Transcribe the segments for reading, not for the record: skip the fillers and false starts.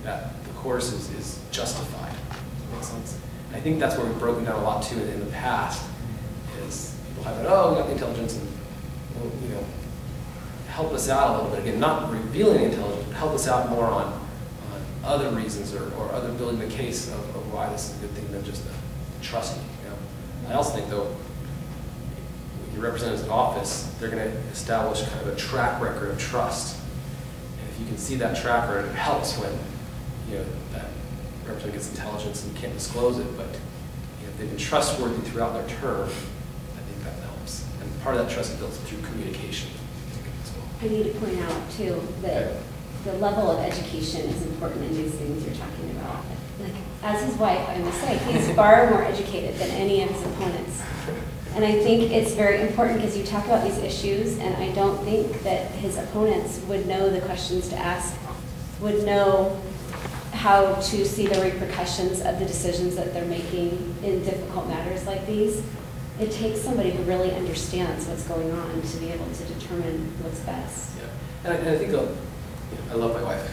that the course is justified. Does that make sense? And I think that's where we've broken down a lot too in the past, is people have, oh, we got the intelligence, and you know, help us out a little bit. Again, not revealing the intelligence, but help us out more on other reasons or other building the case of why this is a good thing than just trust me. You know? I also think though, your representative's office, they're going to establish kind of a track record of trust. And if you can see that track record, it helps when you know that representative gets intelligence and can't disclose it, but you know, if they've been trustworthy throughout their term, I think that helps. And part of that trust is built through communication as well. I need to point out too that the level of education is important in these things you're talking about. Like, as his wife, I must say, he's far more educated than any of his opponents. And I think it's very important because you talk about these issues, and I don't think that his opponents would know the questions to ask, would know how to see the repercussions of the decisions that they're making in difficult matters like these. It takes somebody who really understands what's going on to be able to determine what's best. Yeah, and I think I love my wife.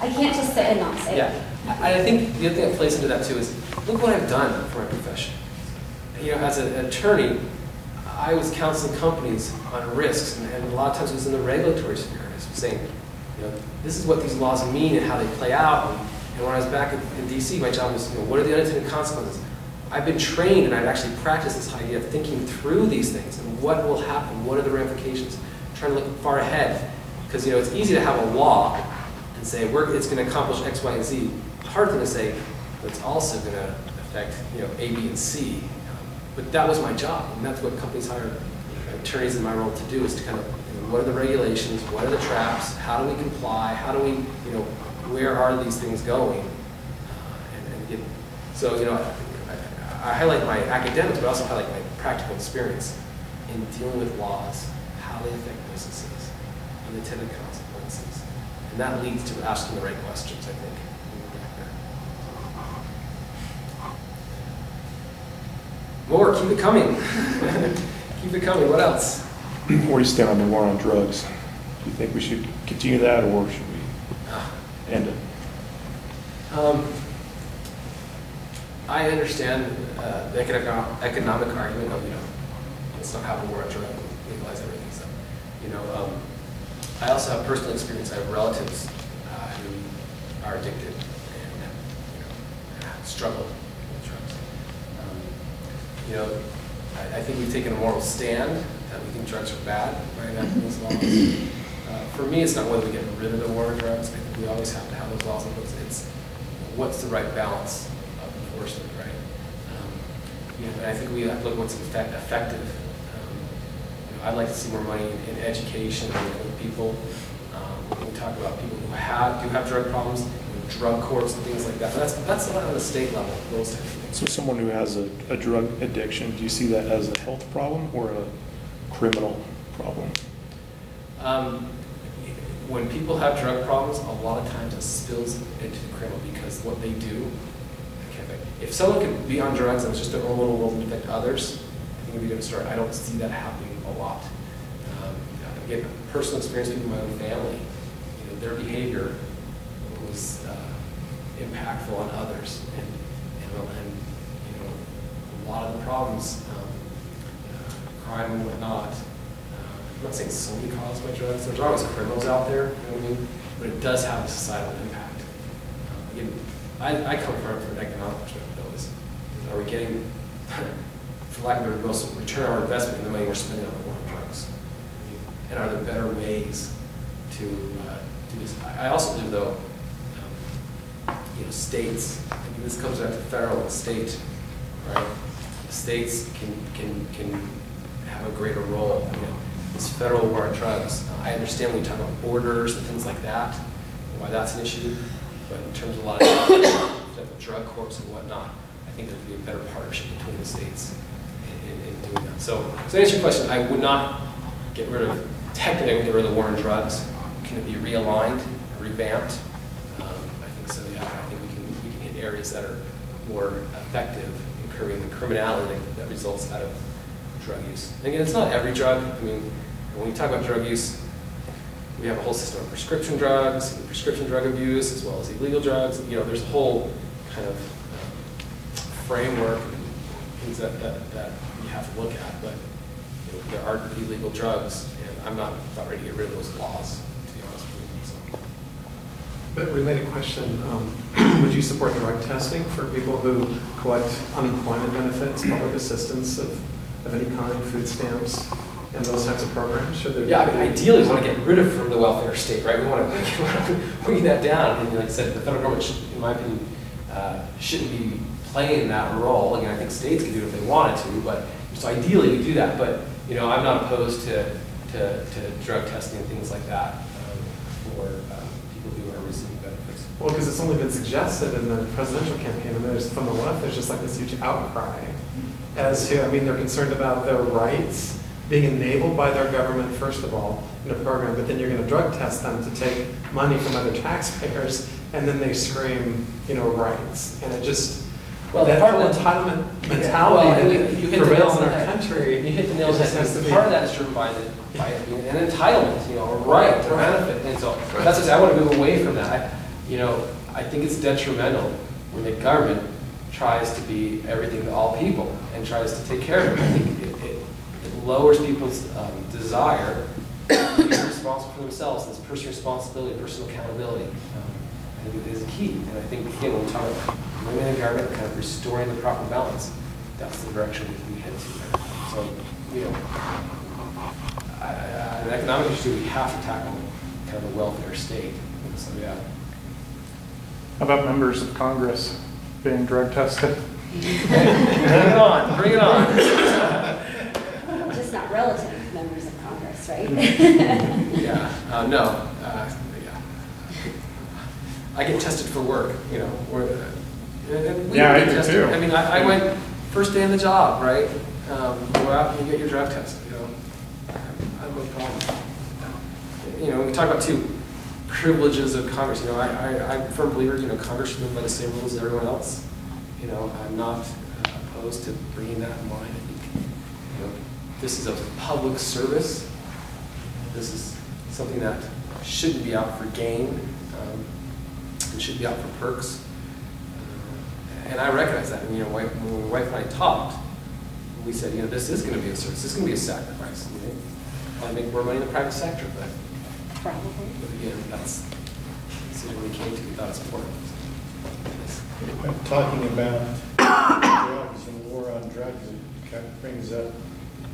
I can't just sit and not say it. Yeah, I think the other thing that plays into that too is, look what I've done for my profession. You know, as an attorney, I was counseling companies on risks, and a lot of times it was in the regulatory sphere. I was saying, you know, this is what these laws mean and how they play out. And when I was back in DC, my job was, you know, what are the unintended consequences? I've been trained and I've actually practiced this idea of thinking through these things and what will happen, what are the ramifications, trying to look far ahead. Because, you know, it's easy to have a law and say, it's going to accomplish X, Y, and Z. Hard thing to say, but it's also going to affect, you know, A, B, and C. But that was my job, and that's what companies hire attorneys in my role to do, is to kind of, you know, what are the regulations, what are the traps, how do we comply, how do we, you know, where are these things going? And get, so, you know, I highlight my academics, but I also highlight my practical experience in dealing with laws, how they affect businesses, unintended consequences. And that leads to asking the right questions, I think. More, keep it coming. Keep it coming. What else? Where do you stand on the war on drugs? Do you think we should continue that, or should we end it? I understand the economic argument of, you know, let's not have a war on drugs, legalize everything. So, you know, I also have personal experience. I have relatives who are addicted and you know, struggle. You know, I think we've taken a moral stand that we think drugs are bad by enacting these laws. For me, it's not whether we get rid of the war on drugs. I think we always have to have those laws in place. It's what's the right balance of enforcement, right? You know, and I think we have to look at what's effective. You know, I'd like to see more money in education with people. When we talk about people who do have drug problems, drug courts and things like that. But that's not on the state level, those types of things. So someone who has a drug addiction, do you see that as a health problem or a criminal problem? When people have drug problems, a lot of times it spills into the criminal because what they do, if someone could be on drugs and it's just their own little world and affect others, I think it'd be a good start. I don't see that happening a lot. Again, personal experience with my own family, you know, their behavior was impactful on others, and you know, a lot of the problems, crime and whatnot. I'm not saying solely caused by drugs. There's always criminals out there, you know what I mean? But it does have a societal impact. Again, I come from an economic perspective, though. Is are we getting, for lack of a better most return on our investment in the money we're spending on the war on drugs? And are there better ways to do this? I also believe, though, you know, states, I mean, this comes back to federal and state, right? States can have a greater role. I mean, this federal war on drugs, I understand when we talk about borders and things like that, why that's an issue, but in terms of a lot of drug courts and whatnot, I think there could be a better partnership between the states in doing that. So to answer your question, I would not technically get rid of the war on drugs. Can it be realigned, revamped? I think so, yeah. I think we can hit areas that are more effective in curbing the criminality that results out of drug use. And again, it's not every drug. I mean, when we talk about drug use, we have a whole system of prescription drugs, and prescription drug abuse, as well as illegal drugs. You know, there's a whole kind of framework and things that you have to look at. But you know, there are illegal drugs, and I'm not ready to get rid of those laws, to be honest with you. So. But related question, would you support drug testing for people who collect unemployment benefits, public assistance of any kind, food stamps, and those types of programs? Should there yeah, I mean, ideally we want to get rid of from the welfare state, right? We want to bring that down. And like I said, the federal government, in my opinion, shouldn't be playing that role. Again, I think states can do it if they wanted to, but so ideally we do that. But you know, I'm not opposed to drug testing and things like that for people who are receiving benefits. Well, because it's only been suggested in the presidential campaign, and there's from the left, there's just like this huge outcry as to, I mean, they're concerned about their rights being enabled by their government, first of all, in a program, but then you're going to drug test them to take money from other taxpayers, and then they scream, you know, rights. And it just, well, that whole entitlement mentality prevails in our country. You hit the nail on the head. Part of that is driven by an entitlement, you know, a right, a benefit. And so that's what I want to move away from that. I think it's detrimental when the government tries to be everything to all people and tries to take care of them. I think it lowers people's desire to be responsible for themselves. This personal responsibility, personal accountability, I think it is key. And I think, again, when we talk about women in government, kind of restoring the proper balance, that's the direction we head to. So, you know, an economic issue, we have to tackle kind of a welfare state. So, yeah. How about members of Congress being drug tested? Bring it on, bring it on. Just not relative members of Congress, right? Yeah, no. Yeah. I get tested for work, you know. Yeah, I do too. I mean, I went first day in the job, right? You go out and you get your drug test, you know. I have no problem. You know, we talk about too, privileges of Congress. You know, I'm a firm believer, you know, Congress should live by the same rules as everyone else. You know, I'm not opposed to bringing that in mind. I think, you know, this is a public service. This is something that shouldn't be out for gain. It should be out for perks. And I recognize that. And, you know, when my wife and I talked, we said, you know, this is going to be a service. This is going to be a sacrifice. You know? Probably make more money in the private sector, but Probably. again, that's the decision we came to. We thought it's important. Talking about drugs and war on drugs, it kind of brings up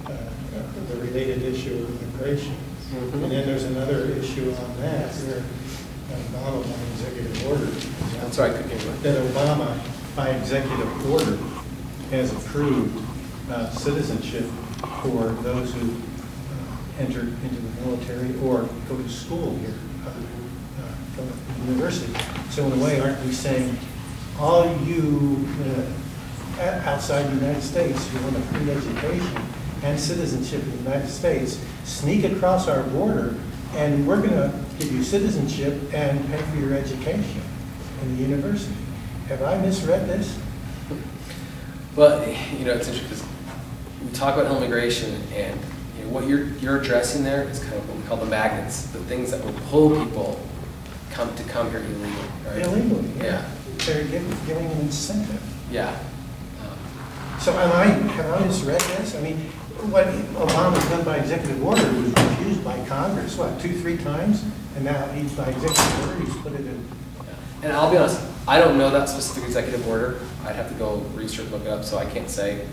the related issue of immigration. Mm-hmm. And then there's another issue on that where Obama, by executive order, I'm sorry, I couldn't hear you. that Obama, by executive order, has approved citizenship for those who enter into the military or go to school here from the university. So in a way, aren't we saying, all you outside the United States who want a free education and citizenship in the United States, sneak across our border and we're going to give you citizenship and pay for your education in the university. Have I misread this? Well, you know, it's interesting because we talk about immigration, and you know, what you're addressing there is kind of what we call the magnets, the things that will pull people to come here illegally, right? Illegally, Yeah. They're giving an incentive. Yeah. So have I misread this? I mean, what Obama's done by executive order was refused by Congress, what, 2-3 times? And now he's by executive order, he's put it in. And I'll be honest, I don't know that specific executive order. I'd have to go research, look it up, so I can't say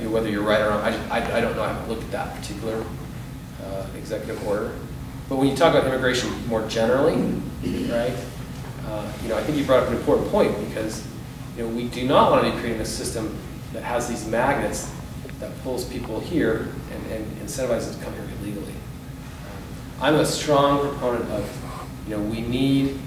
whether you're right or wrong. I don't know. I haven't looked at that particular executive order. But when you talk about immigration more generally, right? You know, I think you brought up an important point because you know we do not want to be creating a system that has these magnets that pulls people here and incentivizes them to come here illegally. I'm a strong proponent of, you know, we need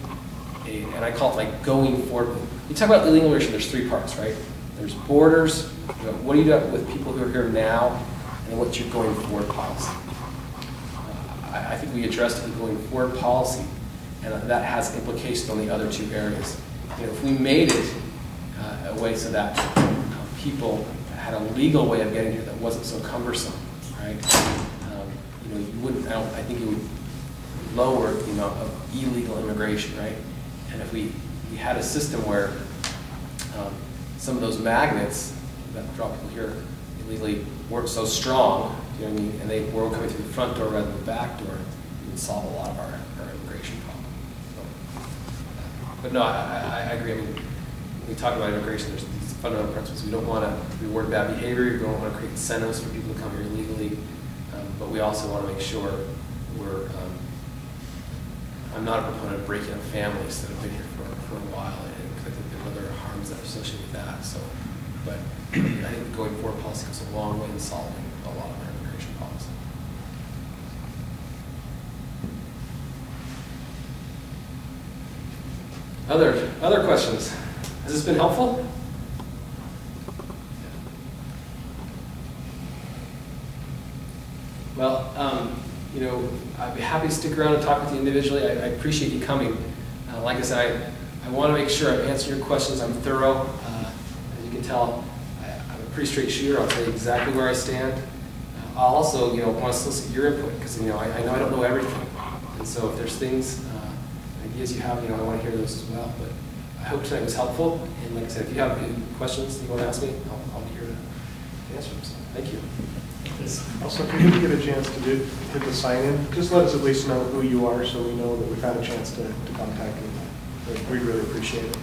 and I call it like going forward. You talk about illegal immigration, there's 3 parts, right? There's borders, you know, what do you do with people who are here now, and what's your going forward policy? I think we addressed the going forward policy, and that has implications on the other 2 areas. You know, if we made it a way so that people had a legal way of getting here that wasn't so cumbersome, right? You know, you wouldn't. I think it would lower the amount of illegal immigration, right? And if we had a system where some of those magnets that draw people here illegally weren't so strong, you know what I mean, and they were coming through the front door rather than the back door, it would solve a lot of our immigration problem. So, but no, I agree. I mean, when we talk about immigration, there's these fundamental principles. We don't want to reward bad behavior. We don't want to create incentives for people to come here illegally. But we also want to make sure we're, I'm not a proponent of breaking up families that have been here for a while, and I think there are other harms that are associated with that. So, but I think the going forward policy goes a long way in solving a lot of our immigration problems. Other questions? Has this been helpful? Well, you know, I'd be happy to stick around and talk with you individually. I appreciate you coming. Like I said, I want to make sure I'm answering your questions. I'm thorough. As you can tell, I'm a pretty straight shooter. I'll tell you exactly where I stand. I'll also, you know, want to solicit your input because, you know, I know I don't know everything. And so if there's things, ideas you have, you know, I want to hear those as well. But I hope tonight was helpful. And like I said, if you have any questions that you want to ask me, I'll be here to answer them. So thank you. Also, if you didn't get a chance to hit the sign-in, just let us at least know who you are so we know that we've had a chance to contact you. We'd really appreciate it.